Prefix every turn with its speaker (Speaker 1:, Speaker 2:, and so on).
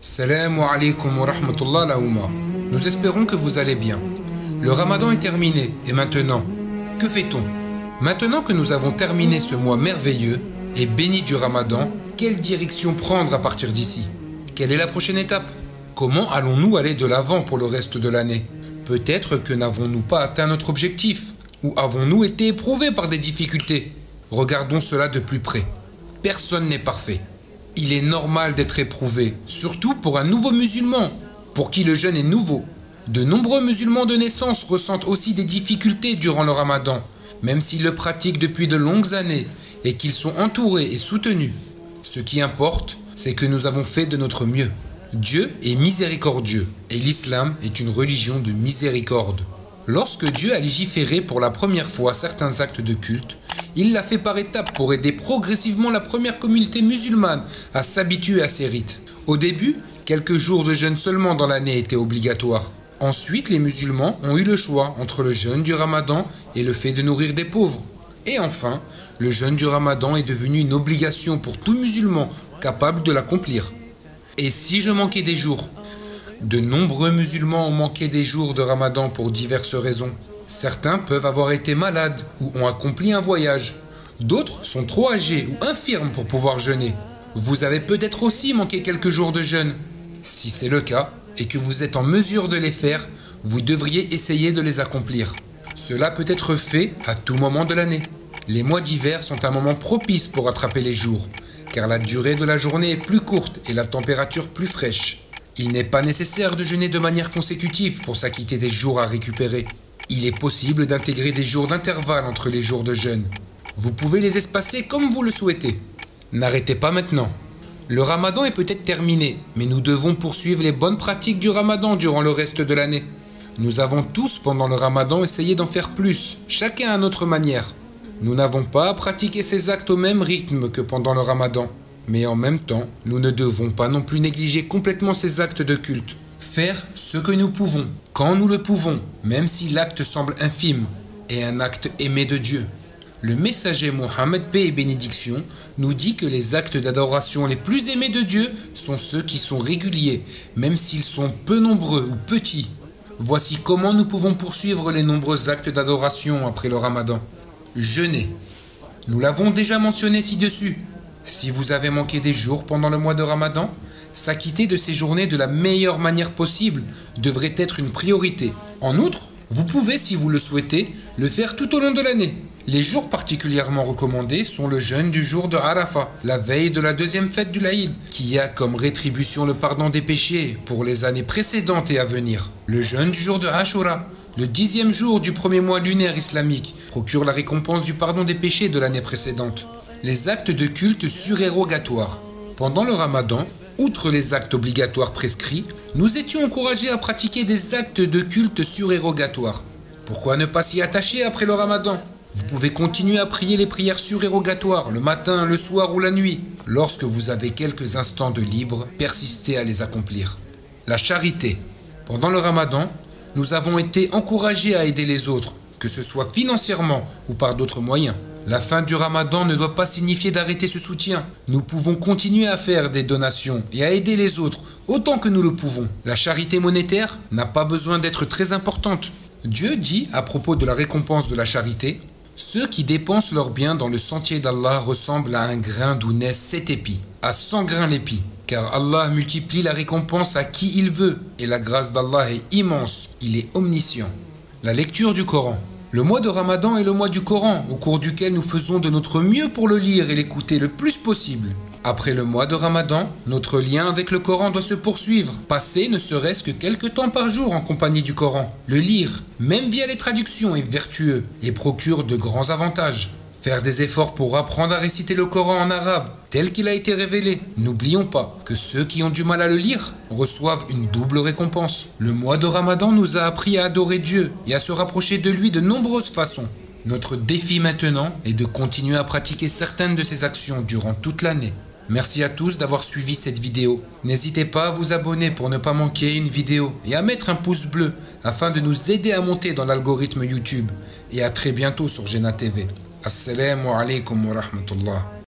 Speaker 1: Salam alaikum wa rahmatullah la Oumma. Nous espérons que vous allez bien. Le Ramadan est terminé et maintenant, que fait-on? Maintenant que nous avons terminé ce mois merveilleux et béni du Ramadan, quelle direction prendre à partir d'ici? Quelle est la prochaine étape? Comment allons-nous aller de l'avant pour le reste de l'année? Peut-être que n'avons-nous pas atteint notre objectif ou avons-nous été éprouvés par des difficultés? Regardons cela de plus près. Personne n'est parfait. Il est normal d'être éprouvé, surtout pour un nouveau musulman, pour qui le jeûne est nouveau. De nombreux musulmans de naissance ressentent aussi des difficultés durant le Ramadan, même s'ils le pratiquent depuis de longues années et qu'ils sont entourés et soutenus. Ce qui importe, c'est que nous avons fait de notre mieux. Dieu est miséricordieux et l'islam est une religion de miséricorde. Lorsque Dieu a légiféré pour la première fois certains actes de culte, il l'a fait par étapes pour aider progressivement la première communauté musulmane à s'habituer à ces rites. Au début, quelques jours de jeûne seulement dans l'année étaient obligatoires. Ensuite, les musulmans ont eu le choix entre le jeûne du Ramadan et le fait de nourrir des pauvres. Et enfin, le jeûne du Ramadan est devenu une obligation pour tout musulman capable de l'accomplir. Et si je manquais des jours? De nombreux musulmans ont manqué des jours de Ramadan pour diverses raisons. Certains peuvent avoir été malades ou ont accompli un voyage. D'autres sont trop âgés ou infirmes pour pouvoir jeûner. Vous avez peut-être aussi manqué quelques jours de jeûne. Si c'est le cas et que vous êtes en mesure de les faire, vous devriez essayer de les accomplir. Cela peut être fait à tout moment de l'année. Les mois d'hiver sont un moment propice pour attraper les jours, car la durée de la journée est plus courte et la température plus fraîche. Il n'est pas nécessaire de jeûner de manière consécutive pour s'acquitter des jours à récupérer. Il est possible d'intégrer des jours d'intervalle entre les jours de jeûne. Vous pouvez les espacer comme vous le souhaitez. N'arrêtez pas maintenant. Le Ramadan est peut-être terminé, mais nous devons poursuivre les bonnes pratiques du Ramadan durant le reste de l'année. Nous avons tous pendant le Ramadan essayé d'en faire plus, chacun à notre manière. Nous n'avons pas à pratiquer ces actes au même rythme que pendant le Ramadan. Mais en même temps, nous ne devons pas non plus négliger complètement ces actes de culte. Faire ce que nous pouvons, quand nous le pouvons, même si l'acte semble infime, est un acte aimé de Dieu. Le messager Mohammed, paix et bénédiction, nous dit que les actes d'adoration les plus aimés de Dieu sont ceux qui sont réguliers, même s'ils sont peu nombreux ou petits. Voici comment nous pouvons poursuivre les nombreux actes d'adoration après le Ramadan. Jeûner. Nous l'avons déjà mentionné ci-dessus. Si vous avez manqué des jours pendant le mois de Ramadan, s'acquitter de ces journées de la meilleure manière possible devrait être une priorité. En outre, vous pouvez, si vous le souhaitez, le faire tout au long de l'année. Les jours particulièrement recommandés sont le jeûne du jour de Arafat, la veille de la deuxième fête du l'Aïd, qui a comme rétribution le pardon des péchés pour les années précédentes et à venir. Le jeûne du jour de Ashura, le 10e jour du premier mois lunaire islamique, procure la récompense du pardon des péchés de l'année précédente. Les actes de culte surérogatoires. Pendant le Ramadan, outre les actes obligatoires prescrits, nous étions encouragés à pratiquer des actes de culte surérogatoires. Pourquoi ne pas s'y attacher après le Ramadan? Vous pouvez continuer à prier les prières surérogatoires le matin, le soir ou la nuit. Lorsque vous avez quelques instants de libre, persistez à les accomplir. La charité. Pendant le Ramadan, nous avons été encouragés à aider les autres, que ce soit financièrement ou par d'autres moyens. La fin du Ramadan ne doit pas signifier d'arrêter ce soutien. Nous pouvons continuer à faire des donations et à aider les autres autant que nous le pouvons. La charité monétaire n'a pas besoin d'être très importante. Dieu dit à propos de la récompense de la charité: ceux qui dépensent leurs biens dans le sentier d'Allah ressemblent à un grain d'où naissent 7 épis, à 100 grains l'épi. Car Allah multiplie la récompense à qui il veut et la grâce d'Allah est immense, il est omniscient. La lecture du Coran. Le mois de Ramadan est le mois du Coran, au cours duquel nous faisons de notre mieux pour le lire et l'écouter le plus possible. Après le mois de Ramadan, notre lien avec le Coran doit se poursuivre. Passer ne serait-ce que quelques temps par jour en compagnie du Coran. Le lire, même via les traductions, est vertueux et procure de grands avantages. Faire des efforts pour apprendre à réciter le Coran en arabe, tel qu'il a été révélé. N'oublions pas que ceux qui ont du mal à le lire reçoivent une double récompense. Le mois de Ramadan nous a appris à adorer Dieu et à se rapprocher de lui de nombreuses façons. Notre défi maintenant est de continuer à pratiquer certaines de ces actions durant toute l'année. Merci à tous d'avoir suivi cette vidéo. N'hésitez pas à vous abonner pour ne pas manquer une vidéo et à mettre un pouce bleu afin de nous aider à monter dans l'algorithme YouTube. Et à très bientôt sur Jena TV. Assalamu alaikum wa rahmatullah.